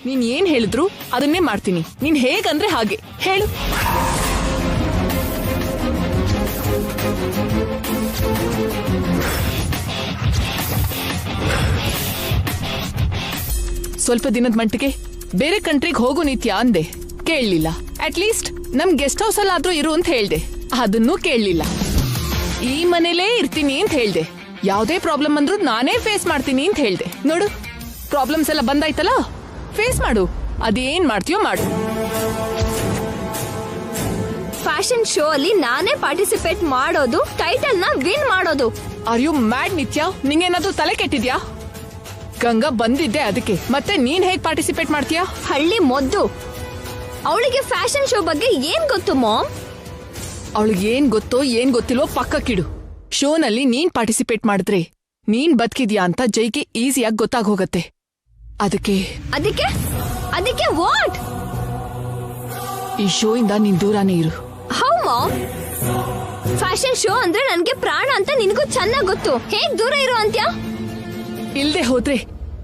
ನೀನ್ ಏನ್ ಹೇಳಿದ್ರು ಅದನ್ನೇ ಮಾಡ್ತೀನಿ. ನೀನ್ ಹೇಗಂದ್ರೆ ಹಾಗೆ ಹೇಳು. ಸ್ವಲ್ಪ ದಿನದ ಮಟ್ಟಿಗೆ ಬೇರೆ ಕಂಟ್ರಿಗೆ ಹೋಗು ನಿತ್ಯ ಅಂದೆ, ಕೇಳಲಿಲ್ಲ. ಅಟ್ಲೀಸ್ಟ್ ನಮ್ ಗೆಸ್ಟ್ ಹೌಸ್ ಅಲ್ಲಾದ್ರೂ ಇರು ಅಂತ ಹೇಳ್ದೆ, ಅದನ್ನೂ ಕೇಳಲಿಲ್ಲ. ಈ ಮನೇಲೇ ಇರ್ತೀನಿ ಅಂತ ಹೇಳ್ದೆ, ಯಾವುದೇ ಪ್ರಾಬ್ಲಮ್ ಅಂದ್ರೂ ನಾನೇ ಫೇಸ್ ಮಾಡ್ತೀನಿ ಅಂತ ಹೇಳ್ದೆ. ನೋಡು, ಪ್ರಾಬ್ಲಮ್ಸ್ ಎಲ್ಲ ಬಂದಾಯ್ತಲ್ಲ, ಫೇಸ್ ಮಾಡು. ಅದೇನ್ ಮಾಡ್ತೀಯೋ ಮಾಡು. ಫ್ಯಾಷನ್ ಶೋ ಅಲ್ಲಿ ನಾನೇ ಪಾರ್ಟಿಸಿಪೇಟ್ ಮಾಡೋದು, ಟೈಟಲ್ ನ ವಿನ್ ಮಾಡೋದು. ಆರ್ ಯು ಮ್ಯಾಡ್ ನಿತ್ಯ? ನಿಂಗೇನಾದ್ರೂ ತಲೆ ಕೆಟ್ಟಿದ್ಯಾ? ಗಂಗಾ ಬಂದಿದ್ದೆ ಅದಕ್ಕೆ, ಮತ್ತೆ ನೀನ್ ಹೇಗ್ ಪಾರ್ಟಿಸಿಪೇಟ್ ಮಾಡ್ತೀಯಾ? ಹಳ್ಳಿ ಮೊದ್ದು, ಅವಳಿಗೆ ಫ್ಯಾಷನ್ ಶೋ ಬಗ್ಗೆ ಏನ್ ಗೊತ್ತು ಮಾಮ್? ಅವಳಿಗೆ ಏನ್ ಗೊತ್ತೋ ಏನ್ ಗೊತ್ತಿಲ್ವೋ ಪಕ್ಕಕ್ಕಿಡು. ಶೋನಲ್ಲಿ ನೀನ್ ಪಾರ್ಟಿಸಿಪೇಟ್ ಮಾಡಿದ್ರೆ ನೀನ್ ಬದುಕಿದ್ಯಾ ಅಂತ ಜೈಗೆ ಈಸಿಯಾಗಿ ಗೊತ್ತಾಗೋಗತ್ತೆ. ಅದಕ್ಕೆ ಅದಕ್ಕೆ ಅದಕ್ಕೆ ವಾಟ್? ಈ ಶೋ ಇಂದ ನೀನ್ ದೂರಾನೇ ಇರು. How ma'am? ಫ್ಯಾಷನ್ ಶೋ ಅಂದ್ರೆ ನನ್ಗೆ ಪ್ರಾಣ ಅಂತ ನಿನಗೂ ಚೆನ್ನಾಗ್ ಗೊತ್ತು. ಹೇಗ್ ದೂರ ಇರೋ ಅಂತ್ಯಾ? ಇಲ್ದೆ ಹೋದ್ರೆ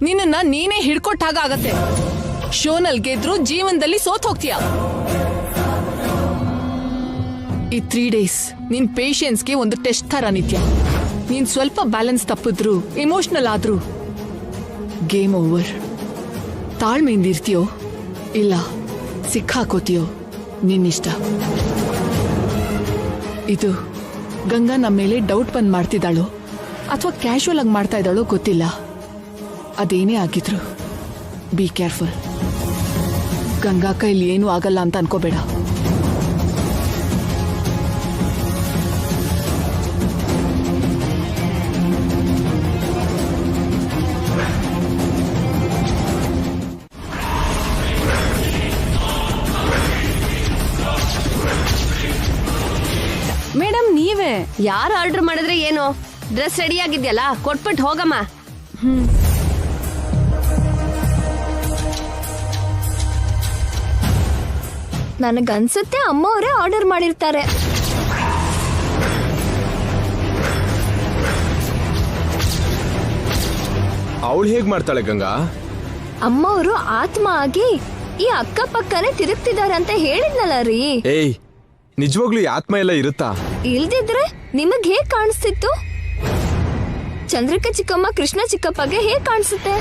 ನಿನ್ನ ನೀನೇ ಹಿಡ್ಕೊಟ್ಟಾಗ ಆಗತ್ತೆ. ಶೋನಲ್ಲಿ ಗೆದ್ರು ಜೀವನದಲ್ಲಿ ಸೋತ್ ಹೋಗ್ತೀಯ. ಈ 3 days ನಿನ್ ಪೇಷನ್ಸ್ಗೆ ಒಂದು ಟೆಸ್ಟ್ ತರ ನಿತ್ಯ. ನೀನ್ ಸ್ವಲ್ಪ ಬ್ಯಾಲೆನ್ಸ್ ತಪ್ಪಿದ್ರು, ಇಮೋಷನಲ್ ಆದ್ರೂ ಗೇಮ್ ಓವರ್. ತಾಳ್ಮೆಯಿಂದ ಇರ್ತೀಯೋ ಇಲ್ಲ ಸಿಕ್ಕಾಕೋತೀಯೋ ನಿನ್ನಿಷ್ಟ. ಇದು ಗಂಗಾ ನಮ್ಮ ಮೇಲೆ ಡೌಟ್ ಬಂದ್ ಮಾಡ್ತಿದ್ದಾಳೋ ಅಥವಾ ಕ್ಯಾಶುವಲ್ ಆಗಿ ಮಾಡ್ತಾ ಇದ್ದಾಳೋ ಗೊತ್ತಿಲ್ಲ. ಅದೇನೇ ಆಗಿದ್ರು ಬಿ ಕೇರ್ಫುಲ್. ಗಂಗಾ ಕೈಲಿ ಏನೂ ಆಗಲ್ಲ ಅಂತ ಅನ್ಕೋಬೇಡ. ಮೇಡಮ್ ನೀವೇ? ಯಾರು ಆರ್ಡರ್ ಮಾಡಿದ್ರೆ ಏನು? ಡ್ರೆಸ್ ರೆಡಿ ಆಗಿದ್ಯಲ್ಲ, ಕೊಟ್ಬಿಟ್ಟು ಹೋಗಮ್ಮ. ನನಗನ್ಸುತ್ತೆ ಅಮ್ಮ ಅವರೇ ಆರ್ಡರ್ ಮಾಡಿರ್ತಾರೆ. ಅವಳು ಹೇಗ್ ಮಾಡ್ತಾಳೆ ಗಂಗಾ? ಅಮ್ಮ ಅವರು ಆತ್ಮ ಆಗಿ ಈ ಅಕ್ಕಪಕ್ಕನೇ ತಿರುಗ್ತಿದ್ದಾರೆ ಅಂತ ಹೇಳಿದ್ನಲ್ಲ ರೀ. ಏಯ್, ನಿಜವಾಗ್ಲೂ ಈ ಆತ್ಮ ಎಲ್ಲ ಇರುತ್ತಾ? ಇಲ್ದಿದ್ರೆ ನಿಮಗ್ ಹೇಗ್ ಕಾಣಿಸ್ತಿತ್ತು? ಚಂದ್ರಿಕಾ ಚಿಕ್ಕಮ್ಮ ಕೃಷ್ಣ ಚಿಕ್ಕಪ್ಪಗೆ ಹೇಗ್ ಕಾಣಿಸುತ್ತೆ?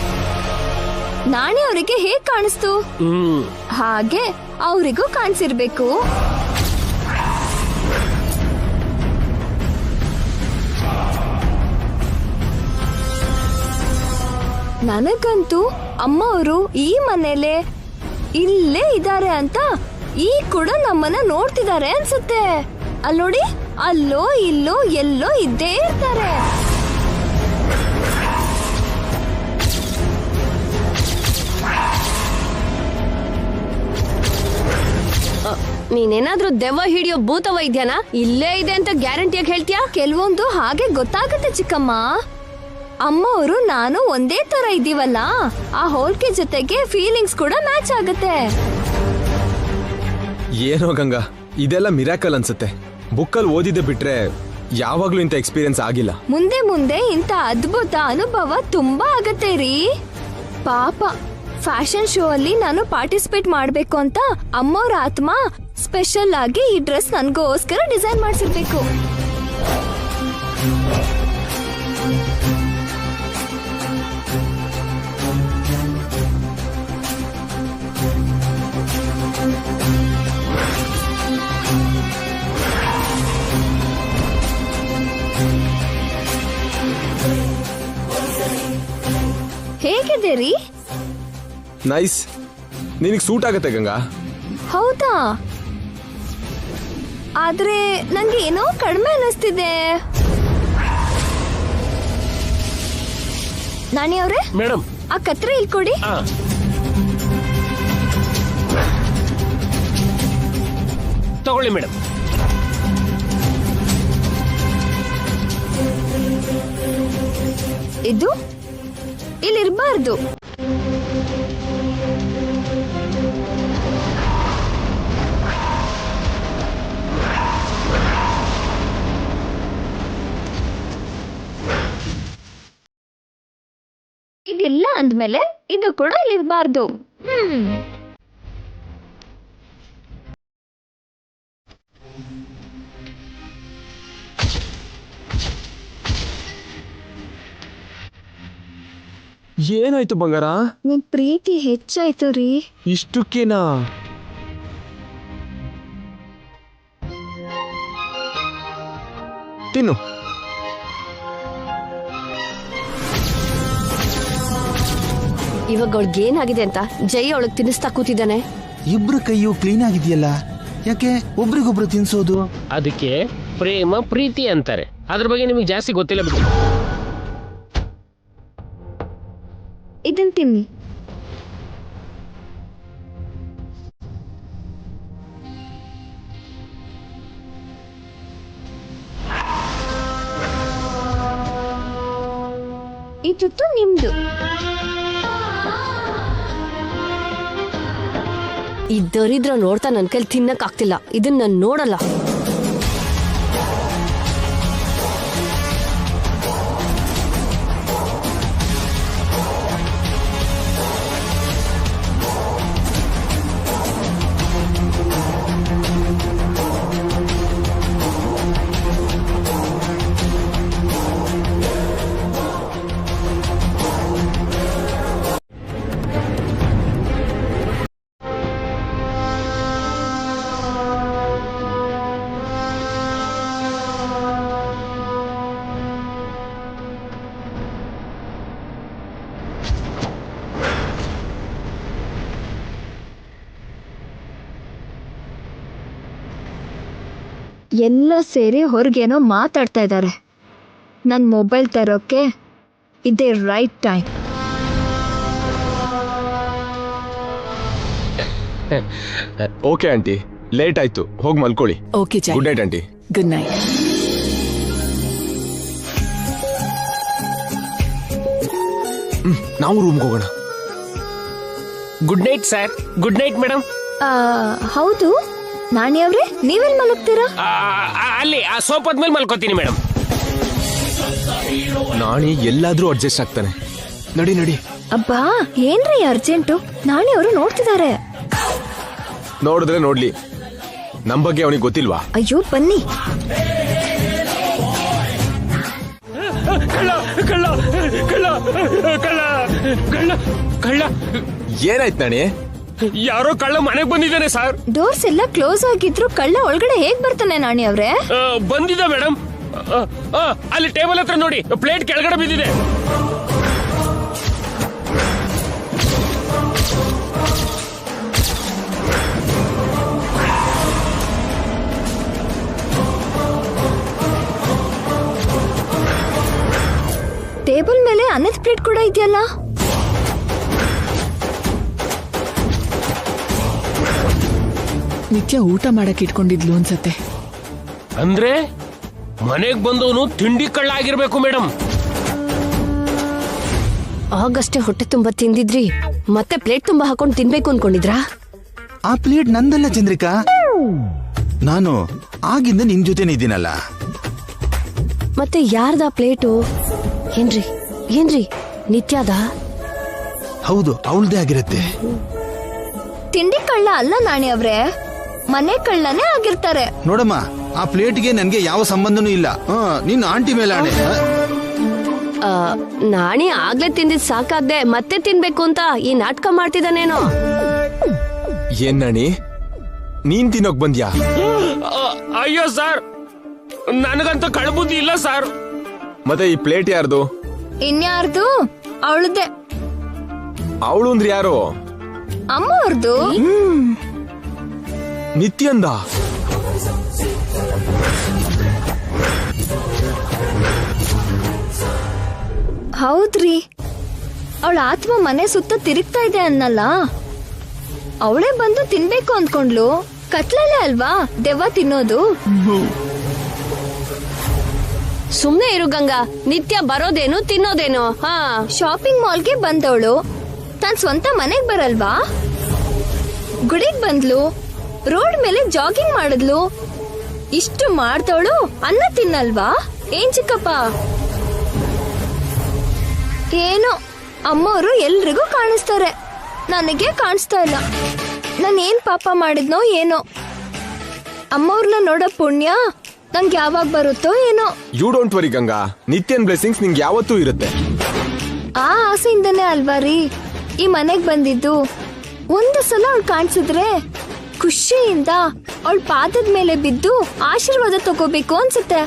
ನಾಣಿ ಅವರಿಗೆ ಹೇಗ್ ಕಾಣಿಸ್ತು? ಹಾಗೆ ಅವರಿಗೂ ಕಾಣಿಸಿರ್ಬೇಕು. ನನಗಂತೂ ಅಮ್ಮ ಅವರು ಈ ಮನೇಲೆ ಇಲ್ಲೇ ಇದ್ದಾರೆ ಅಂತ ಈಗ ಕೂಡ ನಮ್ಮನ್ನ ನೋಡ್ತಿದ್ದಾರೆ ಅನ್ಸುತ್ತೆ. ಅಲ್ಲಿ ನೋಡಿ, ಅಲ್ಲೋ ಇಲ್ಲೋ ಎಲ್ಲೋ ಇದ್ದೇ ಇರ್ತಾರೆ. ನೀನೇನಾದ್ರೂ ದೆವ್ವ ಹಿಡಿಯೋ ಭೂತ ವೈದ್ಯನ ಇಲ್ಲೇ ಇದೆ ಅಂತ ಗ್ಯಾರಂಟಿಯಾಗಿ ಹೇಳ್ತೀಯಾ? ಕೆಲವೊಂದು ಹಾಗೆ ಗೊತ್ತಾಗುತ್ತೆ ಚಿಕ್ಕಮ್ಮ. ಅಮ್ಮ ಅವರು ನಾನು ಒಂದೇ ತರ ಇದೀವಲ್ಲ, ಆ ಹೋಲ್ಕೆ ಜೊತೆಗೆ ಫೀಲಿಂಗ್ಸ್ ಕೂಡ ಮ್ಯಾಚ್ ಆಗುತ್ತೆ. ಏನೋ ಗಂಗಾ, ಇದೆಲ್ಲ ಮಿರಾಕಲ್ ಅನ್ಸುತ್ತೆ. ಬುಕ್ಕಲ್ಲಿ ಓದಿದ್ದೆ ಬಿಟ್ರೆ ಯಾವಾಗ್ಲೂ ಇಂಥ ಎಕ್ಸ್ಪೀರಿಯನ್ಸ್ ಆಗಿಲ್ಲ. ಮುಂದೆ ಮುಂದೆ ಇಂಥ ಅದ್ಭುತ ಅನುಭವ ತುಂಬಾ ಆಗತ್ತೆ ರೀ. ಪಾಪ ಫ್ಯಾಷನ್ ಶೋ ಅಲ್ಲಿ ನಾನು ಪಾರ್ಟಿಸಿಪೇಟ್ ಮಾಡ್ಬೇಕು ಅಂತ ಅಮ್ಮವ್ರ ಆತ್ಮ ಸ್ಪೆಷಲ್ ಆಗಿ ಈ ಡ್ರೆಸ್ ನನ್ಗೋಸ್ಕರ ಡಿಸೈನ್ ಮಾಡಿಸಿರ್ಬೇಕು. ಹೇಗಿದೆ ರೀ? ನೈಸ್. ನಿನಗೆ ಸೂಟ್ ಆಗತ್ತೆ ಗಂಗಾ. ಹೌದಾ? ಆದ್ರೆ ನಂಗೆ ಏನೋ ಕಡಿಮೆ ಅನಿಸ್ತಿದೆ. ನಾಣಿ ಅವ್ರೆ, ಮೇಡಮ್ ಆ ಕತ್ರೆ ಇಲ್ಲಿ ಕೊಡಿ. ತಗೊಳ್ಳಿ ಮೇಡಮ್. ಇದು ಇಲ್ಲಿರ್ಬಾರ್ದು. ಇದಿಲ್ಲ ಅಂದ್ಮೇಲೆ ಇದು ಕೂಡ ಇಲ್ಲಿರ್ಬಾರ್ದು. ಏನಾಯ್ತು ಬಂಗಾರ? ನಿನ್ ಪ್ರೀತಿ ಹೆಚ್ಚಾಯ್ತು ರೀ. ಇಷ್ಟಕ್ಕೇನಾ? ತಿನ್ನು. ಇವಾಗ ಅವಳಿಗೆ ಏನಾಗಿದೆ ಅಂತ ಜೈ ಅವಳಿಗೆ ತಿನ್ನಿಸ್ತಾ ಕೂತಿದ್ದಾನೆ. ಇಬ್ರು ಕೈಯು ಕ್ಲೀನ್ ಆಗಿದೆಯಲ್ಲ, ಯಾಕೆ ಒಬ್ರಿಗೊಬ್ರು ತಿನ್ಸೋದು? ಅದಕ್ಕೆ ಪ್ರೇಮ ಪ್ರೀತಿ ಅಂತಾರೆ. ಅದ್ರ ಬಗ್ಗೆ ನಿಮಗೆ ಜಾಸ್ತಿ ಗೊತ್ತಿಲ್ಲ ಬಿಡಿ. ಇದನ್ ತಿನ್ನಿ. ಈ ತುತ್ತು ನಿಮ್ದು. ಈ ದರಿದ್ರ ನೋಡ್ತಾ ನನ್ ಕೈಲಿ ತಿನ್ನಕ್ ಆಗ್ತಿಲ್ಲ. ಇದನ್ನ ನಾನು ನೋಡಲ್ಲ. ಎಲ್ಲ ಸೇರಿ ಹೊರಗೇನೋ ಮಾತಾಡ್ತಾ ಇದ್ದಾರೆ. ನನ್ನ ಮೊಬೈಲ್ ತರೋಕೆ ಇದೇ right time. Okay aunty, late ಆಯ್ತು, ಹೋಗಿ ಮಲ್ಕೊಳ್ಳಿ. Okay Jai, good night aunty. Good night. ನಾವು ರೂಮ್ಗೆ ಹೋಗೋಣ. Good night sir. Good night madam. ಹೌದು ನಾಣಿ ಅವ್ರೆ, ನೀವೆಲ್ಲಿ ಮಲಗ್ತೀರಾ? ಅಲ್ಲಿ ಆ ಸೋಫಾದ ಮೇಲೆ ಮಲ್ಕೋತೀನಿ ಮೇಡಮ್. ನಾಣಿ ಎಲ್ಲಾದ್ರೂ ಅಡ್ಜಸ್ಟ್ ಆಗ್ತಾನೆ. ನಡಿ ನಡಿ. ಅಬ್ಬಾ ಏನ್ರಿ ಅರ್ಜೆಂಟು? ನಾಣಿ ಅವರು ನೋಡ್ತಿದ್ದಾರೆ. ನೋಡಿದ್ರೆ ನೋಡ್ಲಿ, ನಮ್ ಬಗ್ಗೆ ಅವನಿಗೆ ಗೊತ್ತಿಲ್ವಾ? ಅಯ್ಯೋ ಬನ್ನಿ. ಕಳ್ಳ ಕಳ್ಳ ಕಳ್ಳ ಕಳ್ಳ ಕಳ್ಳ ಕಳ್ಳ. ಏನಾಯ್ತು ನಾಣಿ? ಯಾರೋ ಕಳ್ಳ ಮನೆಗೆ ಬಂದಿದ್ದಾನೆ ಸರ್. ಡೋರ್ಸ್ ಎಲ್ಲ ಕ್ಲೋಸ್ ಆಗಿದ್ರು ಕಳ್ಳ ಒಳಗಡೆ ಹೇಗ್ ಬರ್ತಾನೆ ನಾಣಿ ಅವ್ರೆ? ಬಂದಿದ್ದ ಮೇಡಮ್. ಅಲ್ಲಿ ಟೇಬಲ್ ಹತ್ರ ನೋಡಿ, ಪ್ಲೇಟ್ ಕೆಳಗಡೆ ಬಿದ್ದಿದೆ. ಟೇಬಲ್ ಮೇಲೆ ಅನ್ನದ ಪ್ಲೇಟ್ ಕೂಡ ಇದೆಯಲ್ಲ. ನಿತ್ಯ ಊಟ ಮಾಡಕ್ ಇಟ್ಕೊಂಡಿದ್ಲು ಅನ್ಸತ್ತೆ. ಅಂದ್ರೆ ಮನೆಗ್ ಬಂದವನು ತಿಂಡಿ ಕಳ್ಳ ಆಗಿರ್ಬೇಕು ಮೇಡಮ್. ಆಗಷ್ಟೇ ಹೊಟ್ಟೆ ತುಂಬಾ ತಿಂದಿದ್ರಿ, ಮತ್ತೆ ಪ್ಲೇಟ್ ತುಂಬಾ ಹಾಕೊಂಡು ತಿನ್ಬೇಕು ಅನ್ಕೊಂಡಿದ್ರಾ? ಆ ಪ್ಲೇಟ್ ನಂದಲ್ಲ ಚಂದ್ರಿಕಾ, ನಾನು ಆಗಿಂದ ನಿನ್ ಜೊತೆನೇ ಇದ್ದೀನಲ್ಲ. ಮತ್ತೆ ಯಾರ್ದ ಪ್ಲೇಟು? ಏನ್ರಿ ನಿತ್ಯದ? ಹೌದು, ಅವಳದೇ ಆಗಿರತ್ತೆ. ತಿಂಡಿ ಕಳ್ಳ ಅಲ್ಲ ನಾಣಿ ಅವ್ರೆ, ಮನೆ ಕಳ್ಳನೇ ಆಗಿರ್ತಾರೆ. ನೋಡಮ್ಮ, ಆ ಪ್ಲೇಟ್ಗೆ ನನ್ಗೆ ಯಾವ ಸಂಬಂಧನೂ ಇಲ್ಲ. ನಿನ್ನ ಆಂಟಿ ಮೇಲೆ ಆಣೆ. ನಾಣಿ ಆಗ್ಲೇ ತಿಂದಿದ್ ಸಾಕಾಗ್ದೆ ಮತ್ತೆ ತಿನ್ಬೇಕು ಅಂತ ಈ ನಾಟಕ ಮಾಡ್ತಿದ್ದಾನೇನೋ. ಏನ್ ನಾಣಿ, ನೀನ್ ತಿನ್ನೋಕ್ ಬಂದ್ಯಾ? ಅಯ್ಯೋ ಸರ್, ನನಗಂತೂ ಕಳ್ಬುದ್ದಿ ಇಲ್ಲ ಸರ್. ಮತ್ತೆ ಈ ಪ್ಲೇಟ್ ಯಾರ್ದು? ಇನ್ಯಾರ್ದು? ಅವಳದೇ. ಅವಳು ಅಂದ್ರೆ ಯಾರು? ಅಮ್ಮ ಅವ್ರದ್ದು. ನಿತ್ಯಂದ? ಹೌದ್ರಿ, ಅವಳ ಆತ್ಮ ಮನೆ ಸುತ್ತ ತಿರುಗ್ತಾ ಇದೆ ಅನ್ನಲ್ಲ. ಅವಳೇ ಬಂದು ತಿನ್ಬೇಕು ಅಂದ್ಕೊಂಡ್ಲು. ಕತ್ಲಲ್ಲೇ ಅಲ್ವಾ ದೆವ್ವ ತಿನ್ನೋದು. ಸುಮ್ನೆ ಇರು ಗಂಗಾ, ನಿತ್ಯ ಬರೋದೇನು ತಿನ್ನೋದೇನು? ಶಾಪಿಂಗ್ ಮಾಲ್ಗೆ ಬಂದವಳು ತನ್ ಸ್ವಂತ ಮನೆಗ್ ಬರಲ್ವಾ? ಗುಡಿಗ್ ಬಂದ್ಲು, ರೋಡ್ ಮೇಲೆ ಜಾಗಿಂಗ್ ಮಾಡಿದ್ಲು. ಇಷ್ಟು ಮಾಡ್ದವಳು ಅನ್ನ ತಿನ್ನಲ್ವಾ? ಏನ್ ಚಿಕ್ಕಪ್ಪ? ಏನೋ ಅಮ್ಮವರು ಎಲ್ರಿಗೂ ಕಾಣಿಸ್ತಾರೆ. ನನಗೆ ಕಾಣಿಸ್ತಾ ಇಲ್ಲ. ನಾನು ಏನ್ ಪಾಪ ಮಾಡಿದ್ನೋ ಏನೋ. ಅಮ್ಮವ್ರನ್ನ ನೋಡೋ ಪುಣ್ಯ ನಂಗೆ ಯಾವಾಗ ಬರುತ್ತೋ ಏನೋ. You don't worry Ganga, Nithyan blessings ನಿಂಗೆ ಯಾವತ್ತೂ ಇರುತ್ತೆ. ಆ ಆಸೆಯಿಂದನೇ ಅಲ್ವಾ ರೀ ಈ ಮನೆಗ್ ಬಂದಿದ್ದು. ಒಂದು ಸಲ ಅವಳು ಕಾಣಿಸಿದ್ರೆ ಖುಷಿಯಿಂದ ಅವಳ ಪಾದದ ಮೇಲೆ ಬಿದ್ದು ಆಶೀರ್ವಾದ ತಗೋಬೇಕು ಅನ್ಸುತ್ತೆ.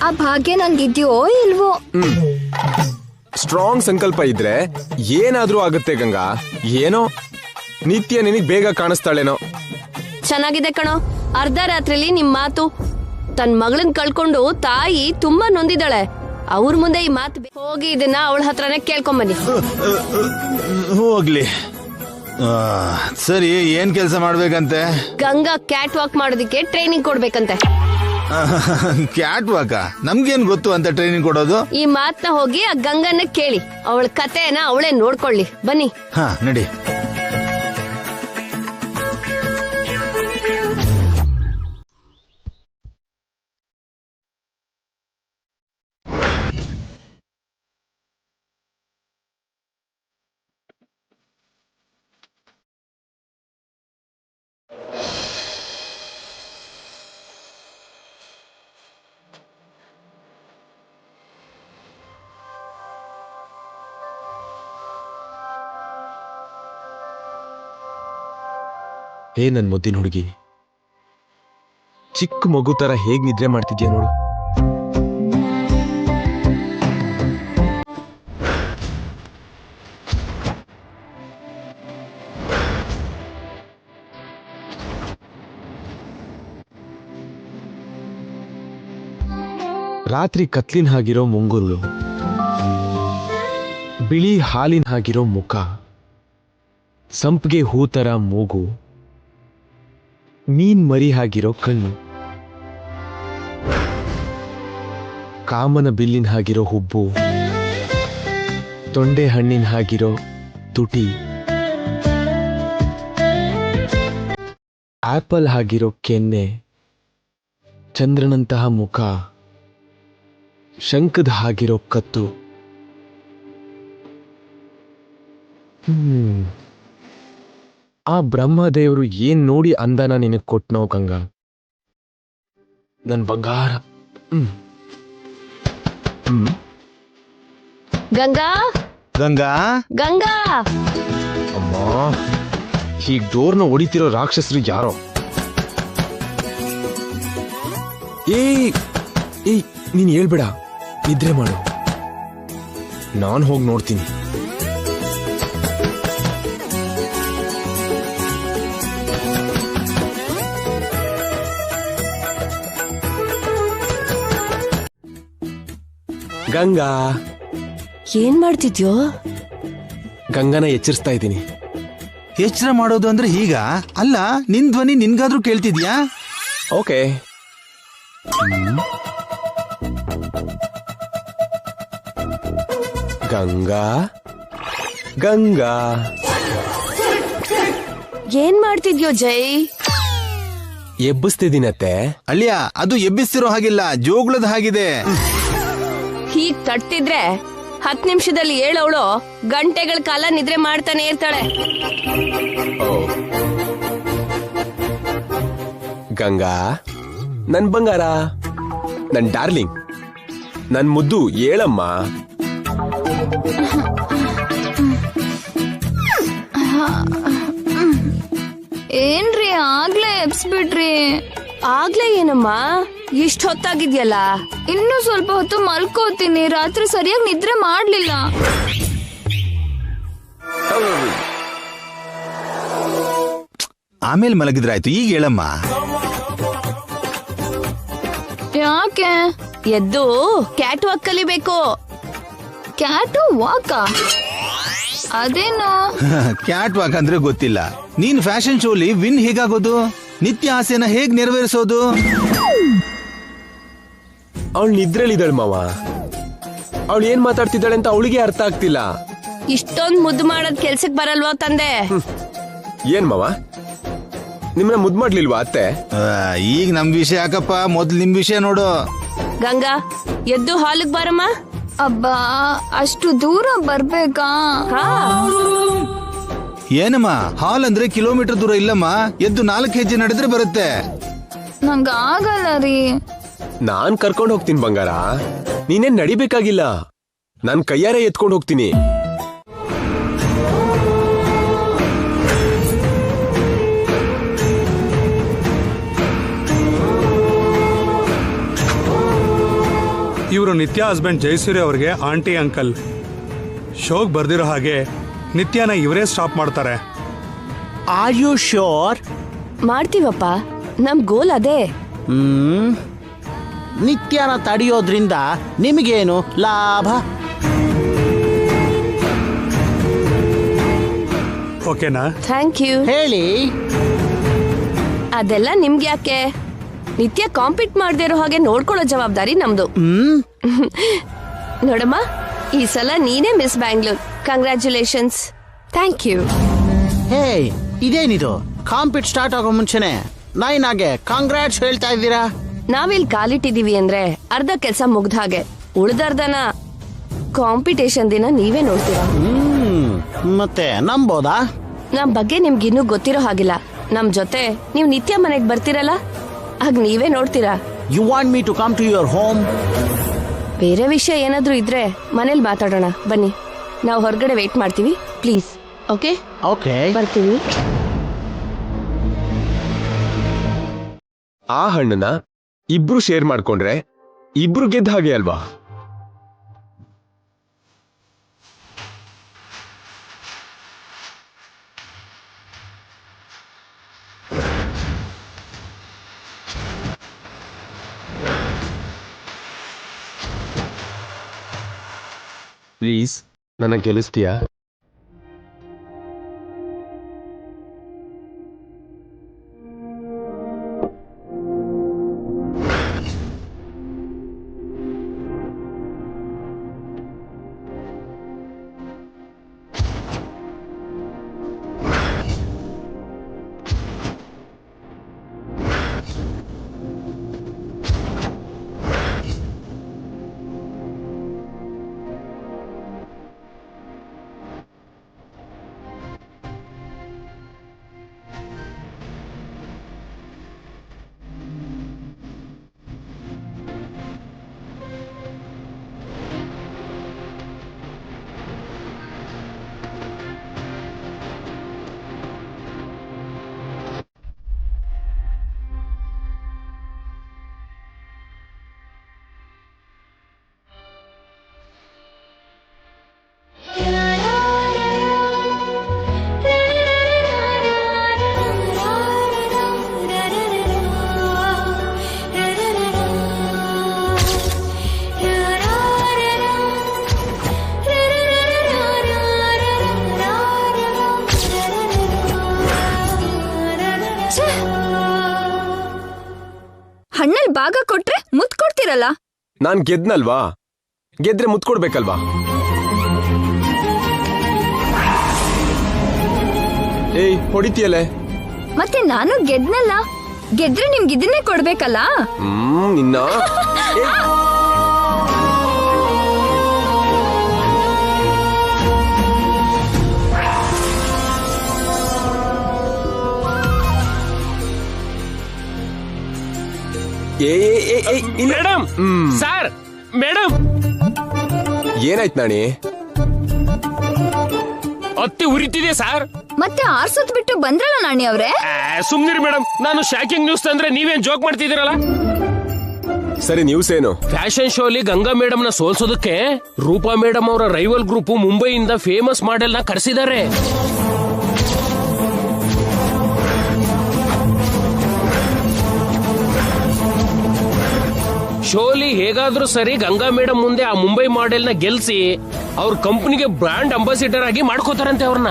ಆ ಭಾಗ್ಯ ನಂಗಿದ್ಯೋ ಇಲ್ವೋ. ಸ್ಟ್ರಾಂಗ್ ಸಂಕಲ್ಪ ಇದ್ರೆ ಏನಾದ್ರೂ ಆಗುತ್ತೆ ಗಂಗಾ. ಏನೋ ನಿತ್ಯ ನಿನಗ್ ಬೇಗ ಕಾಣಿಸ್ತಾಳೇನೋ. ಚೆನ್ನಾಗಿದೆ ಕಣೋ. ಅರ್ಧ ರಾತ್ರಿಲಿ ನಿಮ್ ಮಾತು. ತನ್ ಮಗಳನ್ ಕಳ್ಕೊಂಡು ತಾಯಿ ತುಂಬಾ ನೊಂದಿದ್ದಾಳೆ. ಅವ್ರ ಮುಂದೆ ಈ ಮಾತು ಹೋಗಿ ಇದನ್ನ ಅವಳ ಹತ್ರನೇ ಕೇಳ್ಕೊಂಬನ್ನಿ. ಹೋಗ್ಲಿ. ಸರಿ, ಏನ್ ಕೆಲಸ ಮಾಡ್ಬೇಕಂತೆ? ಗಂಗಾ ಕ್ಯಾಟ್ ವಾಕ್ ಮಾಡೋದಕ್ಕೆ ಟ್ರೈನಿಂಗ್ ಕೊಡ್ಬೇಕಂತೆ. ಕ್ಯಾಟ್ ವಾಕ? ನಮ್ಗೇನ್ ಗೊತ್ತು ಅಂತ ಟ್ರೈನಿಂಗ್ ಕೊಡೋದು? ಈ ಮಾತನ್ನ ಹೋಗಿ ಆ ಗಂಗನ್ನ ಕೇಳಿ, ಅವಳ ಕತೆನ ಅವಳೇ ನೋಡ್ಕೊಳ್ಳಿ. ಬನ್ನಿ. ಹಾ, ನಡಿ. ಹೇ ನನ್ ಮುದ್ದಿನ ಹುಡುಗಿ, ಚಿಕ್ಕ ಮಗು ತರ ಹೇಗ್ ನಿದ್ರೆ ಮಾಡ್ತಿದ್ಯಾ ನೋಡು. ರಾತ್ರಿ ಕತ್ಲಿನ ಹಾಗಿರೋ ಮುಂಗುರು, ಬಿಳಿ ಹಾಲಿನ ಹಾಗಿರೋ ಮುಖ, ಸಂಪಿಗೆ ಹೂ ತರ ಮೂಗು, ಮೀನ್ ಮರಿ ಹಾಗಿರೋ ಕಣ್ಣು, ಕಾಮನ ಬಿಲ್ಲಿನ ಹಾಗಿರೋ ಹುಬ್ಬು, ತೊಂಡೆ ಹಣ್ಣಿನ ಹಾಗಿರೋ ತುಟಿ, ಆಪಲ್ ಹಾಗಿರೋ ಕೆನ್ನೆ, ಚಂದ್ರನಂತಹ ಮುಖ, ಶಂಖದ ಹಾಗಿರೋ ಕತ್ತು. ಆ ಬ್ರಹ್ಮದೇವರು ಏನ್ ನೋಡಿ ಅಂದನ ನಿನಗ್ ಕೊಟ್ನೋ ಗಂಗಾ, ನನ್ ಬಂಗಾರ. ಗಂಗಾ, ಗಂಗಾ, ಗಂಗಾ. ಅಮ್ಮ, ಹೀಗ್ ಡೋರ್ನ ಹೊಡಿತಿರೋ ರಾಕ್ಷಸರು ಯಾರೋ. ಏಯ್ ಏಯ್, ನೀನ್ ಹೇಳ್ಬೇಡ, ನಿದ್ರೆ ಮಾಡು, ನಾನ್ ಹೋಗಿ ನೋಡ್ತೀನಿ. ಗಂಗಾ, ಏನ್ ಮಾಡ್ತಿದ್ಯೋ? ಗಂಗನ ಎಚ್ಚರಿಸ್ತಾ ಇದ್ದೀನಿ. ಎಚ್ಚರ ಮಾಡೋದು ಅಂದ್ರೆ ಹೀಗ ಅಲ್ಲ, ನಿನ್ ಧ್ವನಿ ನಿನ್ಗಾದ್ರೂ ಕೇಳ್ತಿದ್ಯಾ? ಓಕೆ. ಗಂಗಾ, ಗಂಗಾ. ಏನ್ ಮಾಡ್ತಿದ್ಯೋ ಜೈ? ಎಬ್ಬಿಸ್ತಿದ್ದೀನತ್ತೆ. ಅಳಿಯ, ಅದು ಎಬ್ಬಿಸ್ತಿರೋ ಹಾಗಿಲ್ಲ, ಜೋಗುಳದ ಹಾಗಿದೆ. ಹೀಗ್ ತಟ್ತಿದ್ರೆ 10 ನಿಮಿಷದಲ್ಲಿ ಹೇಳವಳು ಗಂಟೆಗಳ ಕಾಲ ನಿದ್ರೆ ಮಾಡ್ತಾನೆ ಇರ್ತಾಳೆ. ಗಂಗಾ, ನನ್ ಬಂಗಾರ, ನನ್ ಡಾರ್ಲಿಂಗ್, ನನ್ ಮುದ್ದು, ಏಳಮ್ಮ. ಏನ್ರಿ ಆಗ್ಲೇ ಎಬ್ಸ್ಬಿಟ್ರಿ? ಆಗ್ಲೇ ಏನಮ್ಮ, ಇಷ್ಟ ಹೊತ್ತಾಗಿದ್ಯಲ್ಲ? ಇನ್ನು ಸ್ವಲ್ಪ ಹೊತ್ತು ಮಲ್ಕೋತೀನಿ, ರಾತ್ರಿ ಸರಿಯಾಗಿ ನಿದ್ರೆ ಮಾಡ್ಲಿಲ್ಲ. ಆಮೇಲೆ ಮಲಗಿದ್ರಾಯ್ತು, ಈಗ ಹೇಳಮ್ಮ. ಯಾಕೆ? ಎದ್ದು ಕ್ಯಾಟ್ ವಾಕ್ ಕಲಿಬೇಕು. ಕ್ಯಾಟು ವಾಕ? ಅದೇನು? ಕ್ಯಾಟ್ ವಾಕ್ ಅಂದ್ರೆ ಗೊತ್ತಿಲ್ಲ. ನೀನ್ ಫ್ಯಾಷನ್ ಶೋಲಿ ವಿನ್ ಹೇಗಾಗೋದು? ನಿತ್ಯ ಆಸೆನ ಹೇಗ್ ನೆರವೇರಿಸೋದು? ಅವಳು ನಿದ್ರೆಲಿದ್ದಾಳೆ ಮಾವ. ಅವಳು ಏನ್ ಮಾತಾಡ್ತಿದ್ದಾಳೆ ಅಂತ ಅವಳಿಗೆ ಅರ್ಥ ಆಗ್ತಿಲ್ಲ. ಇಷ್ಟೊಂದ್ ಮುದ್ದು ಮಾಡೋದ್ ಕೆಲ್ಸಕ್ ಬರಲ್ವಾ ತಂದೆ? ಏನ್ ಮಾವ, ನಿಮ್ಮನ್ನ ಮುದ್ದು ಮಾಡ್ಲಿಲ್ವಾ ಅತ್ತೆ? ಈಗ ನಮ್ ವಿಷಯ ಯಾಕಪ್ಪ, ಮೊದ್ಲು ನಿಮ್ ವಿಷಯ ನೋಡು. ಗಂಗಾ, ಎದ್ದು ಹಾಲಿಗೆ ಬಾರಮ್ಮ. ಅಬ್ಬಾ, ಅಷ್ಟು ದೂರ ಬರ್ಬೇಕಾ? ಹಾ, ಏನಮ್ಮ ಹಾಲ್ ಅಂದ್ರೆ ಕಿಲೋಮೀಟರ್ ದೂರ ಇಲ್ಲಮ್ಮ, ಎದ್ದು 4 ಹೆಜ್ಜೆ ನಡೆದ್ರೆ ಬರುತ್ತೆ. ನಂಗ ಆಗಲ್ಲ ರೀ. ನಾನ್ ಕರ್ಕೊಂಡು ಹೋಗ್ತೀನಿ ಬಂಗಾರ, ನೀನೇನ್ ನಡಿಬೇಕಾಗಿಲ್ಲ, ನಾನ್ ಕೈಯಾರೆ ಎತ್ಕೊಂಡು ಹೋಗ್ತೀನಿ. ಇವರು ನಿತ್ಯ ಹಸ್ಬೆಂಡ್ ಜಯಸೂರ್ಯ ಅವ್ರಿಗೆ ಆಂಟಿ ಅಂಕಲ್. ಶೋಕ್ ಬರ್ದಿರೋ ಹಾಗೆ ನಿತ್ಯನ ಇವರೇ ಸ್ಟಾಪ್ ಮಾಡ್ತಾರೆ. Are you sure? ಮಾಡ್ತೀವಪ್ಪ, ನಮ್ ಗೋಲ್ ಅದೇ. ನಿತ್ಯನ ತಡೆಯೋದ್ರಿಂದ ನಿಮಗೇನು ಲಾಭ? ಓಕೆನಾ? Thank you. ಹೇಳಿ. ಅದೆಲ್ಲ ನಿಮ್ಗೆ ಯಾಕೆ? ನಿತ್ಯ ಕಾಂಪೀಟ್ ಮಾಡದೇ ಇರೋ ಹಾಗೆ ನೋಡ್ಕೊಳ್ಳೋ ಜವಾಬ್ದಾರಿ ನಮ್ದು. ನೋಡಮ್ಮ, ಈ ಸಲ ನೀನೇ miss Bangalore. Congratulations. Thank you. ಹೇ, ಇದೇನಿದು? ಕಾಂಪಿಟ್ ಸ್ಟಾರ್ಟ್ ಆಗೋ ಮುಂಚೆನೆ ನಾಯಿನಾಗೆ ಕಾಂಗ್ರಾಟ್ಸ್ ಹೇಳ್ತಾ ಇದ್ದೀರಾ? ನಾವಿಲ್ಲಿ ಕಾಲಿಟ್ಟಿದೀವಿ ಅಂದ್ರೆ ಅರ್ಧ ಕೆಲ್ಸ ಮುಗ್ದ ಹಾಗೆ. ಉಳ್ದರ್ಧನ ಕಾಂಪಿಟೇಷನ್ ದಿನ ನೀವೇ ನೋಡ್ತೀರಾ. ಮತ್ತೆ ನಂಬೋದಾ? ನಮ್ ಬಗ್ಗೆ ನಿಮ್ಗಿನ್ನೂ ಗೊತ್ತಿರೋ ಹಾಗಿಲ್ಲ. ನಮ್ ಜೊತೆ ನೀವ್ ನಿತ್ಯ ಮನೆಗ್ ಬರ್ತೀರಲ್ಲ, ಆಗ ನೀವೇ ನೋಡ್ತೀರಾ. You want me to come to your home? ಬೇರೆ ವಿಷಯ ಏನಾದ್ರೂ ಇದ್ರೆ ಮನೇಲಿ ಮಾತಾಡೋಣ. ಬನ್ನಿ, ನಾವು ಹೊರಗಡೆ ವೇಟ್ ಮಾಡ್ತೀವಿ. ಪ್ಲೀಸ್. ಓಕೆ ಓಕೆ, ಬರ್ತೀವಿ. ಆ ಹಣ್ಣನ್ನ ಇಬ್ರು ಶೇರ್ ಮಾಡ್ಕೊಂಡ್ರೆ ಇಬ್ರು ಗೆದ್ದ ಹಾಗೆ ಅಲ್ವಾ? ಪ್ಲೀಸ್, ನನ್ನ ಗೆಲ್ಲಿಸ್ತೀಯಾ? ಹಣ್ಣಲ್ಲಿ ಭಾಗ ಕೊಟ್ರೆ ಮುತ್ ಕೊಡ್ತೀರಲ್ಲ. ನಾನ್ ಗೆದ್ನಲ್ವಾ, ಗೆದ್ರೆ ಮುತ್ ಕೊಡ್ಬೇಕಲ್ವಾ? ಏಯ್, ಹೊಡಿತೀಯಲ್ಲೇ? ಮತ್ತೆ ನಾನು ಗೆದ್ನಲ್ಲ, ಗೆದ್ರೆ ನಿಮ್ಗೆ ಇದನ್ನೇ ಕೊಡ್ಬೇಕಲ್ಲ. ನಿನ್ನ ಮೇಡಮ್, ಸರ್, ಮೇಡಮ್, ಏನಾಯ್ತು ನಾಣಿ? ಅತ್ತಿ ಉರಿತಿದೆ ಸರ್. ಮತ್ತೆ ಆರ್ಸೋದ್ ಬಿಟ್ಟು ಬಂದ್ರಲ್ಲ ನಾಣಿ ಅವ್ರೆ. ಸುಮ್ನಿರಿ ಮೇಡಮ್, ನಾನು ಶಾಕಿಂಗ್ ನ್ಯೂಸ್ ತಂದ್ರೆ ನೀವೇನ್ ಜೋಕ್ ಮಾಡ್ತಿದ್ದೀರಲ್ಲ. ಸರಿ, ನ್ಯೂಸ್ ಏನು? ಫ್ಯಾಷನ್ ಶೋ ಅಲ್ಲಿ ಗಂಗಾ ಮೇಡಮ್ ನ ಸೋಲ್ಸೋದಕ್ಕೆ ರೂಪಾ ಮೇಡಮ್ ಅವರ ರೈವಲ್ ಗ್ರೂಪ್ ಮುಂಬೈಯಿಂದ ಫೇಮಸ್ ಮಾಡೆಲ್ ನ ಕರೆಸಿದ್ದಾರೆ. ಶೋಲಿ ಹೇಗಾದ್ರೂ ಸರಿ ಗಂಗಾ ಮೇಡಮ್ ಮುಂದೆ ಆ ಮುಂಬೈ ಮಾಡೆಲ್ ನ ಗೆಲ್ಸಿ ಅವ್ರ ಕಂಪನಿಗೆ ಬ್ರಾಂಡ್ ಅಂಬಾಸಿಡರ್ ಆಗಿ ಮಾಡ್ಕೋತಾರಂತೆ ಅವ್ರನ್ನ.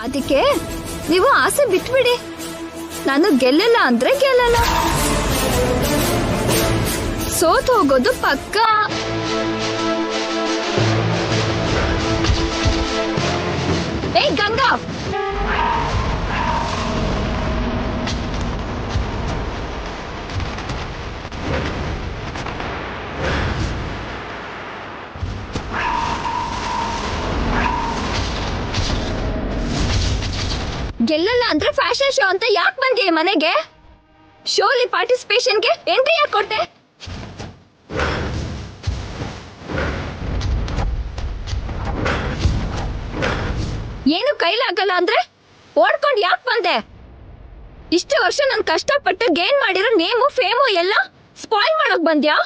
ಅದಕ್ಕೆ ನೀವು ಆಸೆ ಬಿಟ್ಬಿಡಿ. ನಾನು ಗೆಲ್ಲಲ್ಲ ಅಂದ್ರೆ ಗೆಲ್ಲಲ್ಲ, ಸೋತ್ ಹೋಗೋದು ಪಕ್ಕ. ಏ ಗಂಗಾ, ಅಂದ್ರೆ ಫ್ಯಾಷನ್ ಶೋ ಅಂತ ಯಾಕೆ ಬಂದಿ ಮನೆಗೆ? ಶೋಲಿ ಪಾರ್ಟಿಸಿಪೇಷನ್ಗೆ ಎಂಟ್ರಿ ಯಾಕೆ ಕೊಟ್ಟೆ? ಏನು ಕೈಲಾಗಲ್ಲ ಅಂದ್ರೆ ಓಡ್ಕೊಂಡು ಯಾಕೆ ಬಂದೆ? ಇಷ್ಟು ವರ್ಷ ನಾನು ಕಷ್ಟಪಟ್ಟು ಗೇನ್ ಮಾಡಿರೋ ನೇಮು ಫೇಮು ಎಲ್ಲ ಸ್ಪಾಯ್ಲ್ ಮಾಡೋಕ್ ಬಂದ್ಯಾ?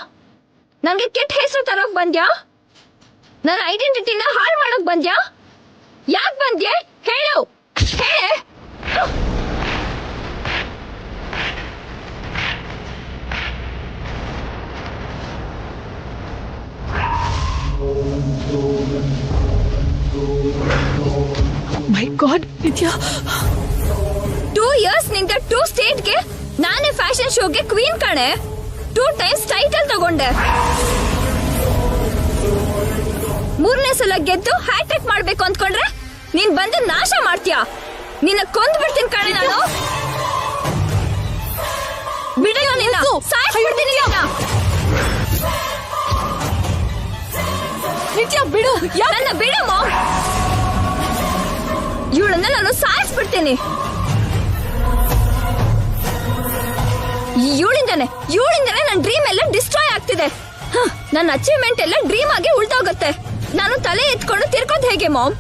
ನನಗೆ ಕೆಟ್ಟ ಹೆಸರು ತರೋಕ್ ಬಂದ್ಯಾ? ನನ್ನ ಐಡೆಂಟಿಟಿನ ಹಾಳು ಮಾಡೋಕ್ ಬಂದ್ಯಾ? ಯಾಕೆ ಬಂದ್ಯಾ ಹೇಳು, ಹೇಳೆ. ಮೈ ಗಾಡ್ ನಿತ್ಯಾ, 2 years ನಿಂದ 2 ಸ್ಟೇಟ್ಗೆ ನಾನೇ ಫ್ಯಾಷನ್ ಶೋಗೆ ಕ್ವೀನ್ ಕಣೆ. 2 times ಟೈಟಲ್ ತಗೊಂಡೆ. 3ನೇ ಸಲ ಗೆದ್ದು ಹ್ಯಾಟ್ರಿಕ್ ಮಾಡ್ಬೇಕು ಅಂದ್ಕೊಂಡ್ರೆ ನೀನ್ ಬಂದು ನಾಶ ಮಾಡ್ತೀಯಾ? ನಿನ್ನ ಕೊಂದ್ ಬಿಡ್ತೀನಿ ಕಣೆ ನಾನು. ಬಿಡೋ ನಿನ್ನ, ಸಾಯಿಸ್ಬಿಡ್ತೀನಿ ನಿನ್ನ. ನಿತ್ಯಾ ಬಿಡು, ನನ್ನ ಬಿಡು ಮಾಮ್. ಇವಳನ್ನ ನಾನು ಸಾಯಿಸ್ಬಿಡ್ತೀನಿ. ಇವಳಿಂದನೇ ನನ್ನ ಡ್ರೀಮ್ ಎಲ್ಲ ಡಿಸ್ಟ್ರಾಯ್ ಆಗ್ತಿದೆ. ನನ್ನ ಅಚೀವ್ಮೆಂಟ್ ಎಲ್ಲ ಡ್ರೀಮ್ ಆಗಿ ಉಳ್ದೋಗುತ್ತೆ. ನಾನು ತಲೆ ಎತ್ಕೊಂಡು ತಿರ್ಕೋದ್ ಹೇಗೆ ಮಾಮ್?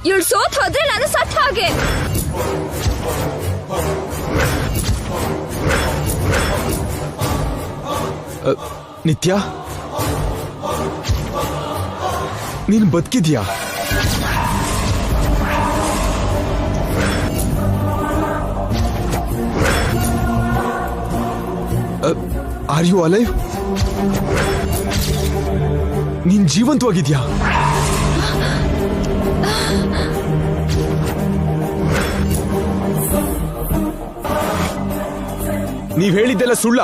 ಇವಳು ಸೋತ್ ಹೋದ್ರೆ ನಾನು ಸತ್ ಹಾಗೆ. ನಿತ್ಯಾ, ನೀನು ಬದುಕಿದ್ಯಾ? Are you alive? ನೀನ್ ಜೀವಂತವಾಗಿದ್ಯಾ? ನೀವ್ ಹೇಳಿದ್ದೆಲ್ಲ ಸುಳ್ಳ?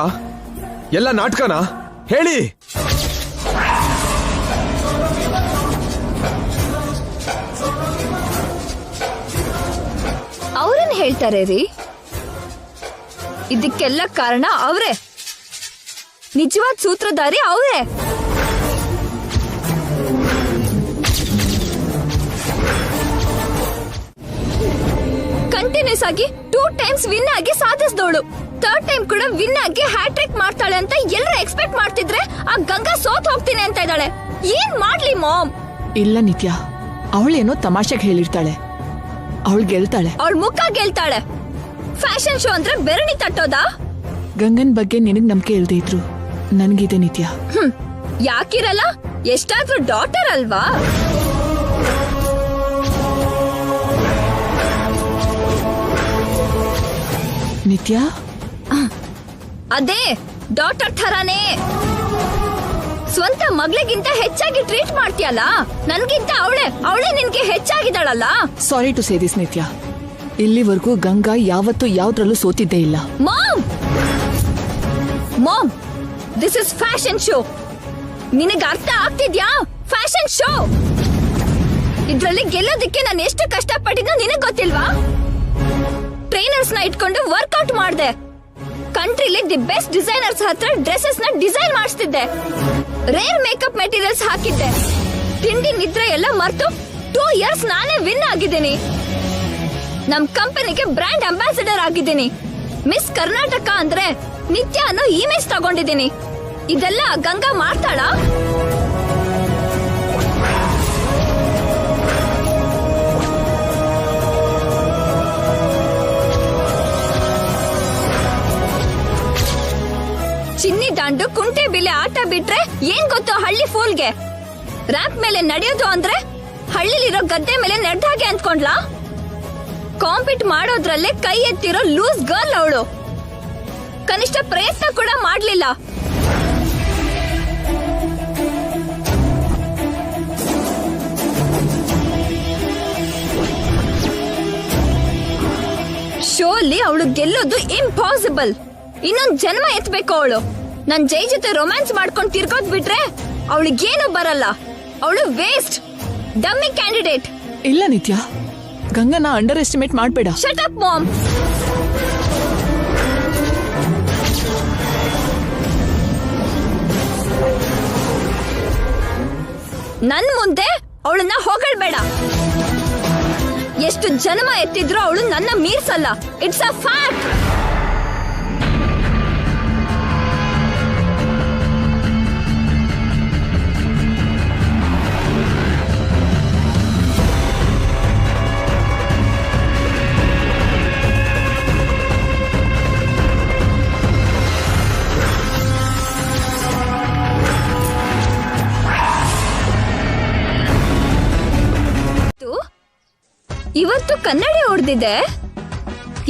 ಎಲ್ಲ ನಾಟಕನಾ? ಹೇಳಿ. ಅವ್ರನ್ನ ಹೇಳ್ತಾರೆ ರೀ. ಇದಕ್ಕೆಲ್ಲ ಕಾರಣ ಅವ್ರೆ. ನಿಜವಾದ ಸೂತ್ರಧಾರಿ ಅವ್ರೆ. ಕಂಟಿನ್ಯೂಸ್ ಆಗಿ 2 times ವಿನ್ ಆಗಿ ಸಾಧಿಸಿದವಳು 3rd ಟೈಮ್ ಕೂಡ ವಿನ್ ಆಗಿ ಹ್ಯಾಟ್ರಿಕ್ ಮಾಡ್ತಾಳೆ ಅಂತ ಎಲ್ಲರೂ ಎಕ್ಸ್ಪೆಕ್ಟ್ ಮಾಡ್ತಿದ್ರೆ ಆ ಗಂಗಾ ಸೋತ್ ಹೋಗ್ತೀನಿ ಅಂತ ಇದ್ದಾಳೆ. ಏನ್ ಮಾಡ್ಲಿ ಮಾಮ್? ಇಲ್ಲ ನಿತ್ಯಾ, ಅವಳೇನೋ ತಮಾಷೆಗೆ ಹೇಳಿರ್ತಾಳೆ. ಅವಳು ಗೆಲ್ತಾಳೆ. ಅವಳ ಮುಖ ಗೆಲ್ತಾಳೆ. ಫ್ಯಾಷನ್ ಶೋ ಅಂದ್ರೆ ಬೆರಣಿ ತಟ್ಟೋದಾ? ಗಂಗನ್ ಬಗ್ಗೆ ನಿನಗ್ ನಂಬಿಕೆ ಇಲ್ದೇ ಇದ್ರು ನನ್ಗಿದೆ ನಿತ್ಯಾ. ಯಾಕಿರಲ್ಲ? ಎಷ್ಟಾದ್ರೂ ಡಾಟರ್ ಅಲ್ವಾ? ನಿತ್ಯಾ, ಅದೇ ಡಾಟರ್ ಥರಾನೇ. ಸ್ವಂತ ಮಗಳಿಗಿಂತ ಹೆಚ್ಚಾಗಿ ಟ್ರೀಟ್ ಮಾಡ್ತೀಯಲ್ಲ, ನನ್ಗಿಂತ ಅವಳೇ ನಿನ್ಗೆ ಹೆಚ್ಚಾಗಿದ್ದಾಳಲ್ಲ. ಸಾರಿ ಟು ಸೇ ದಿಸ್ ನಿತ್ಯಾ, ಇಲ್ಲಿವರೆಗೂ ಗಂಗಾ ಯಾವತ್ತೂ ಯಾವ್ದ್ರಲ್ಲೂ ಸೋತಿದ್ದೇ ಇಲ್ಲ. Mom, this is fashion show. ನಿನಗೆ ಅರ್ಥ ಆಗ್ತಿದ್ಯಾ? Fashion show. ಇದ್ರಲ್ಲಿ ಗೆಲ್ಲೋದಕ್ಕೆ ನಾನು ಎಷ್ಟು ಕಷ್ಟಪಟ್ಟಿದ್ನೋ ನಿನಗ್ ಗೊತ್ತಿಲ್ವಾ? ಟ್ರೈನರ್ಸ್ ನ ಇಟ್ಕೊಂಡು ವರ್ಕೌಟ್ ಮಾಡ್ದೆ. ಕಂಟ್ರಿಲಿ ದಿ ಬೆಸ್ಟ್ ಡಿಸೈನರ್ಸ್ ಹತ್ರ ಡ್ರೆಸ್ಸಸ್ ನ ಡಿಸೈನ್ ಮಾಡಿಸ್ತಿದ್ದೆ. ರೇರ್ ಮೇಕಪ್ ಮೆಟೀರಿಯಲ್ಸ್ ಹಾಕಿದ್ದೆ. ತಿಂಡಿ ನಿದ್ರೆ ಎಲ್ಲ ಮರ್ತು 2 years ನಾನೇ ವಿನ್ ಆಗಿದ್ದೀನಿ. ನಮ್ ಕಂಪನಿಗೆ ಬ್ರ್ಯಾಂಡ್ ಅಂಬಾಸಿಡರ್ ಆಗಿದ್ದೀನಿ. ಮಿಸ್ ಕರ್ನಾಟಕ ಅಂದ್ರೆ ನಿತ್ಯ ಅನ್ನೋ ಇಮೇಜ್ ತಗೊಂಡಿದ್ದೀನಿ. ಇದೆಲ್ಲ ಗಂಗಾ ಮಾಡ್ತಾಳ? ಚಿನ್ನಿ ದಾಂಡು ಕುಂಟೆ ಬಿಲೆ ಆಟ ಬಿಟ್ರೆ ಏನ್ ಗೊತ್ತು ಹಳ್ಳಿ ಫೂಲ್ಗೆ? ರ್ಯಾಂಪ್ ಮೇಲೆ ನಡೆಯೋದು ಅಂದ್ರೆ ಹಳ್ಳಿಲಿರೋ ಗದ್ದೆ ಮೇಲೆ ನಡೆದ ಹಾಗೆ ಅಂದ್ಕೊಂಡ್ಲಾ? ಕಾಂಪೀಟ್ ಮಾಡೋದ್ರಲ್ಲೇ ಕೈ ಎತ್ತಿರೋ ಲೂಸ್ ಗರ್ಲ್ ಅವಳು. ಕನಿಷ್ಠ ಪ್ರಯತ್ನ ಕೂಡ ಮಾಡ್ಲಿಲ್ಲ. ಶೋಲಿ ಅವಳು ಗೆಲ್ಲೋದು ಇಂಪಾಸಿಬಲ್. ಇನ್ನೊಂದ್ ಜನ್ಮ ಎತ್ಬೇಕು ಅವಳು. ನನ್ ಜೈ ಜೊತೆ ರೊಮ್ಯಾನ್ಸ್ ಮಾಡ್ಕೊಂಡು ತಿರ್ಗೋದ್ ಬಿಟ್ರೆ ಅವಳಿಗೇನು ಬರಲ್ಲ. ಅವಳು ವೇಸ್ಟ್, ಡಮ್ಮಿ ಕ್ಯಾಂಡಿಡೇಟ್. ಇಲ್ಲ ನಿತ್ಯಾ, ಗಂಗನ ಅಂಡರ್ ಎಸ್ಟಿಮೇಟ್ ಮಾಡ್ಬೇಡ. Shut up mom. ನನ್ ಮುಂದೆ ಅವಳನ್ನ ಹೊಗಳ್ಬೇಡ. ಎಷ್ಟು ಜನ್ಮ ಎತ್ತಿದ್ರು ಅವಳು ನನ್ನ ಮೀರ್ಸಲ್ಲ. It's a fact. ಇವತ್ತು ಕನ್ನಡಿ ಹೊಡೆದಿದೆ.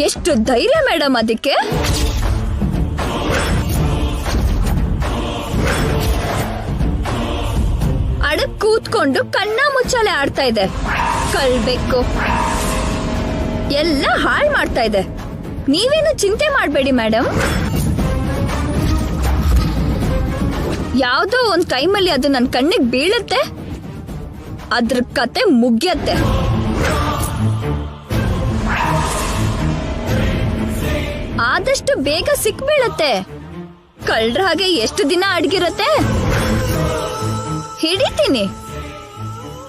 ಎಷ್ಟು ಧೈರ್ಯ ಮೇಡಮ್ ಅದಕ್ಕೆ. ಅಡಕ್ ಕೂತ್ಕೊಂಡು ಕಣ್ಣ ಮುಚ್ಚಾಲೆ ಆಡ್ತಾ ಇದೆ. ಕಳ್ಬೇಕು ಎಲ್ಲ ಹಾಳು ಮಾಡ್ತಾ ಇದೆ. ನೀವೇನು ಚಿಂತೆ ಮಾಡಬೇಡಿ ಮೇಡಮ್. ಯಾವ್ದೋ ಒಂದ್ ಟೈಮಲ್ಲಿ ಅದು ನನ್ನ ಕಣ್ಣಿಗೆ ಬೀಳುತ್ತೆ, ಅದ್ರ ಕತೆ ಮುಗಿಯತ್ತೆ. ಆದಷ್ಟು ಬೇಗ ಸಿಕ್ಬೀಳತ್ತೆ. ಕಳ್ರ ಹಾಗೆ ಎಷ್ಟು ದಿನ ಅಡ್ಗಿರತ್ತೆ. ಹಿಡಿತೀನಿ,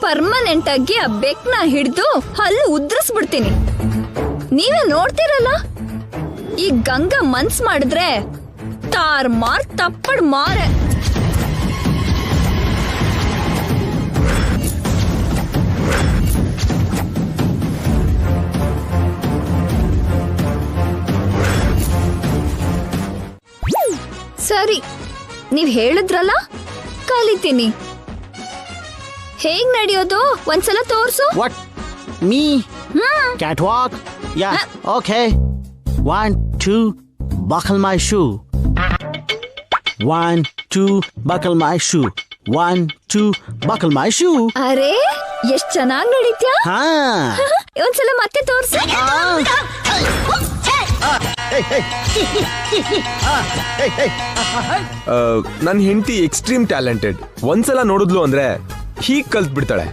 ಪರ್ಮನೆಂಟ್ ಆಗಿ ಆ ಬೆಕ್ನ ಹಿಡಿದು ಹಲ್ಲು ಉದ್ರಿಸ್ಬಿಡ್ತೀನಿ. ನೀವೇ ನೋಡ್ತಿರಲ್ಲ, ಈ ಗಂಗಾ ಮನ್ಸ್ ಮಾಡಿದ್ರೆ ತಾರ್ ಮಾರ್ ತಪ್ಪಡ್ ಮಾರೆ. ಸರಿ, ನೀವ್ ಹೇಳಿದ್ರಲ್ಲ, ಕಲಿತೀನಿ. ಹೇಗ್ ನಡೆಯೋದು ಒಂದ್ಸಲ ತೋರ್ಸು. What me cat walk? Yeah okay. 1 2 buckle my shoe. 1 2 buckle my shoe. 1 2 buckle my shoe. ಅರೆ, ಎಷ್ಟ್ ಚೆನ್ನಾಗ್ ನಡೀತ್ಯಾ. ಹಾ, ಒಂದ್ಸಲ ಮತ್ತೆ ತೋರ್ಸು. ನನ್ನ ಹೆಂಡತಿ ಎಕ್ಸ್ಟ್ರೀಮ್ ಟ್ಯಾಲೆಂಟೆಡ್. ಒಂದ್ಸಲ ನೋಡಿದ್ಲು ಅಂದ್ರೆ ಹೀಗ್ ಕಲ್ತ್ ಬಿಡ್ತಾಳೆ.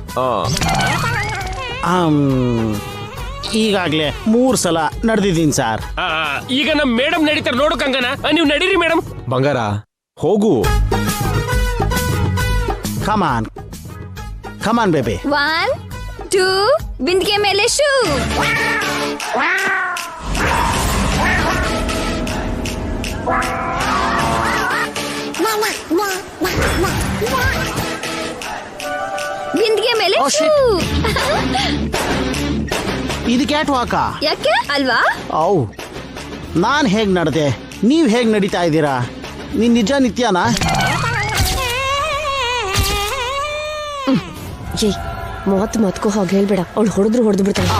ಈಗಾಗ್ಲೇ 3 ಸಲ ನಡೆದಿದ್ದೀನಿ ಸರ್. ಈಗ ನಮ್ ಮೇಡಮ್ ನಡೀತಾರೆ ನೋಡು ಕಂಗನ. ನೀವು ನಡೀರಿ ಮೇಡಮ್. ಬಂಗಾರ ಹೋಗು. ಕಮಾನ್ ಕಮಾನ್ ಬೇಬಿ. 1 2 ಬಿಂದಿಗೆ ಮೇಲೆ ಶೂ. ಬಿಂದಿಗೆ ಮೇಲೆ Oh, ಶೂ. ಇದು ಕ್ಯಾಟ್ ವಾಕಾ? ಯಾಕೆ ಅಲ್ವಾ? ಔ, ನಾನ್ ಹೇಗ್ ನಡೆದೆ, ನೀವ್ ಹೇಗ್ ನಡೀತಾ ಇದ್ದೀರಾ? ನೀನ್ ನಿಜ ನಿತ್ಯನಾ? ಏಯ್, ಮತ್ಕೋ ಹಾಗೆ ಹೇಳ್ಬೇಡ. ಅವಳು ಹೊಡೆದು ಬಿಡ್ತಾಳೆ.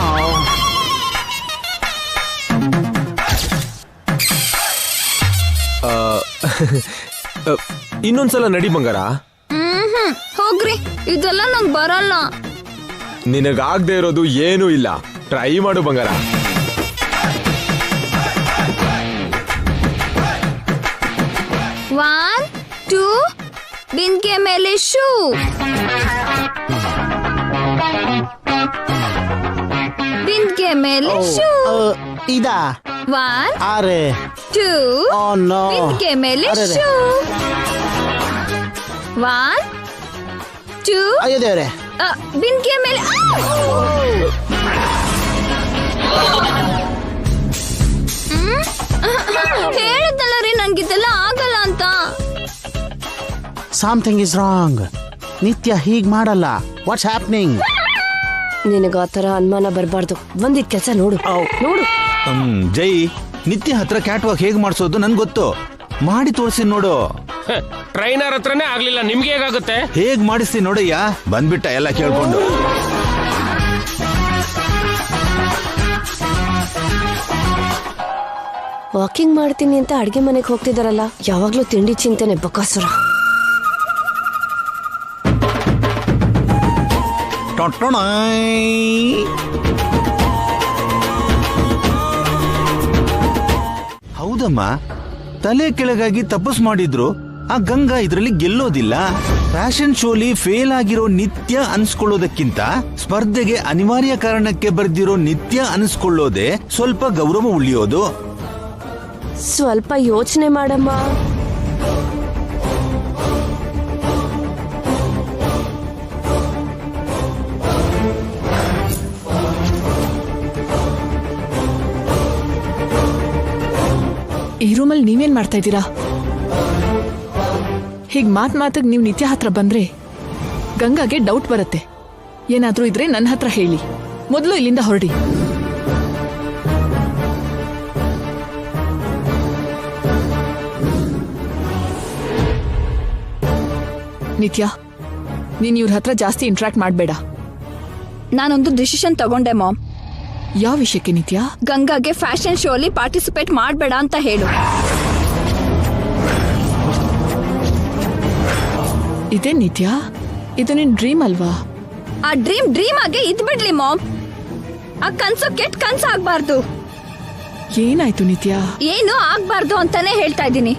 ಇನ್ನೊಂದ್ಸಲ ನಡಿ ಬಂಗಾರ. ಹೋಗ್ರಿ, ಇದೆಲ್ಲ ನಂಗ್ ಬರಲ್ಲ. ನಿನಗಾಗದೆ ಇರೋದು ಏನೂ ಇಲ್ಲ. ಟ್ರೈ ಮಾಡು ಬಂಗಾರ. ಒನ್ ಟೂ ಬಿಂದಿಗೆ ಮೇಲೆ ಶೂ. ಬಿಂದಿಗೆ ಮೇಲೆ ಶೂ. ಇದಾ? 1 ಅರೆ 2 Oh no. ಬಿಂದಿಗೆ ಮೇಲೆ ಅರೆರೆ. ಶೂ. 1 2 ಅಯ್ಯೋ ದೇವ್ರೆ. ಬಿಂದಿಗೆ ಮೇಲೆ. ಹೇಳಿದ್ನಲ್ಲ ರೀ, ನನ್ಗಿದೆಲ್ಲ ಆಗಲ್ಲ ಅಂತ. Something is wrong. ನಿತ್ಯ ಹೀಗ್ ಮಾಡಲ್ಲ. What's happening? ನಿನಗ ಆ ತರ ಅನುಮಾನ ಬರಬಾರ್ದು. ಒಂದಿದ್ ಕೆಲಸ ನೋಡು ನೋಡು. ಜೈ, ನಿತ್ಯ ಹತ್ರ ಕ್ಯಾಟ್ ವಾಕ್ ಹೇಗ್ ಮಾಡಿಸೋದು ನನ್ ಗೊತ್ತು. ಮಾಡಿ ತೋರಿಸಿ ನೋಡು. ಟ್ರೈನರ್ ಹತ್ರನೇ ಆಗ್ಲಿಲ್ಲ, ನಿಮ್ಗೆ ಹೇಗಾಗುತ್ತೆ? ಹೇಗ್ ಮಾಡಿಸ್ತಿ ನೋಡಯ್ಯ. ಬಂದ್ಬಿಟ್ಟ ಎಲ್ಲ ಕೇಳ್ಕೊಂಡು. ವಾಕಿಂಗ್ ಮಾಡ್ತೀನಿ ಅಂತ ಅಡ್ಗೆ ಮನೆಗೆ ಹೋಗ್ತಿದಾರಲ್ಲ, ಯಾವಾಗ್ಲೂ ತಿಂಡಿ ಚಿಂತೆನೆ ಬಕಾಸುರ. ಹೌದಮ್ಮ, ತಲೆ ಕೆಳಗಾಗಿ ತಪಸ್ ಮಾಡಿದ್ರು ಆ ಗಂಗಾ ಇದ್ರಲ್ಲಿ ಗೆಲ್ಲೋದಿಲ್ಲ. ಫ್ಯಾಷನ್ ಶೋಲಿ ಫೇಲ್ ಆಗಿರೋ ನಿತ್ಯ ಅನ್ಸ್ಕೊಳ್ಳೋದಕ್ಕಿಂತ ಸ್ಪರ್ಧೆಗೆ ಅನಿವಾರ್ಯ ಕಾರಣಕ್ಕೆ ಬರ್ದಿರೋ ನಿತ್ಯ ಅನ್ಸ್ಕೊಳ್ಳೋದೆ ಸ್ವಲ್ಪ ಗೌರವ ಉಳಿಯೋದು. ಸ್ವಲ್ಪ ಯೋಚನೆ ಮಾಡಮ್ಮ. ಈ ರೂಮಲ್ಲಿ ನೀವೇನ್ ಮಾಡ್ತಾ ಇದ್ದೀರಾ? ಹೀಗ್ ಮಾತಿಗೆ ನೀವು ನಿತ್ಯ ಹತ್ರ ಬಂದ್ರೆ ಗಂಗಾಗೆ ಡೌಟ್ ಬರುತ್ತೆ. ಏನಾದ್ರೂ ಇದ್ರೆ ನನ್ನ ಹತ್ರ ಹೇಳಿ, ಮೊದಲು ಇಲ್ಲಿಂದ ಹೊರಡಿ. ನಿತ್ಯ, ನೀನ್ ಇವ್ರ ಹತ್ರ ಜಾಸ್ತಿ ಇಂಟ್ರಾಕ್ಟ್ ಮಾಡ್ಬೇಡ. ನಾನೊಂದು ಡಿಸಿಷನ್ ತಗೊಂಡೆ ಮಾಮ್. ಯಾವ ವಿಷಯಕ್ಕೆ ನಿತ್ಯ? ಗಂಗಾಗೆ ಫ್ಯಾಷನ್ ಶೋ ಅಲ್ಲಿ ಪಾರ್ಟಿಸಿಪೇಟ್ ಮಾಡಬೇಡ ಅಂತ ಹೇಳು. ಇದೇ ನಿತ್ಯ, ಇದು ನಿನ್ ಡ್ರೀಮ್ ಅಲ್ವಾ? ಆ ಡ್ರೀಮ್ ಆಗಿ ಇದ್ಬಿಡ್ಲಿ ಮಾಮ್. ಆ ಕನ್ಸು ಕೆಟ್ಟ ಕನ್ಸು ಆಗ್ಬಾರ್ದು. ಏನಾಯ್ತು ನಿತ್ಯ? ಏನು ಆಗ್ಬಾರ್ದು ಅಂತಾನೆ ಹೇಳ್ತಾ ಇದ್ದೀನಿ.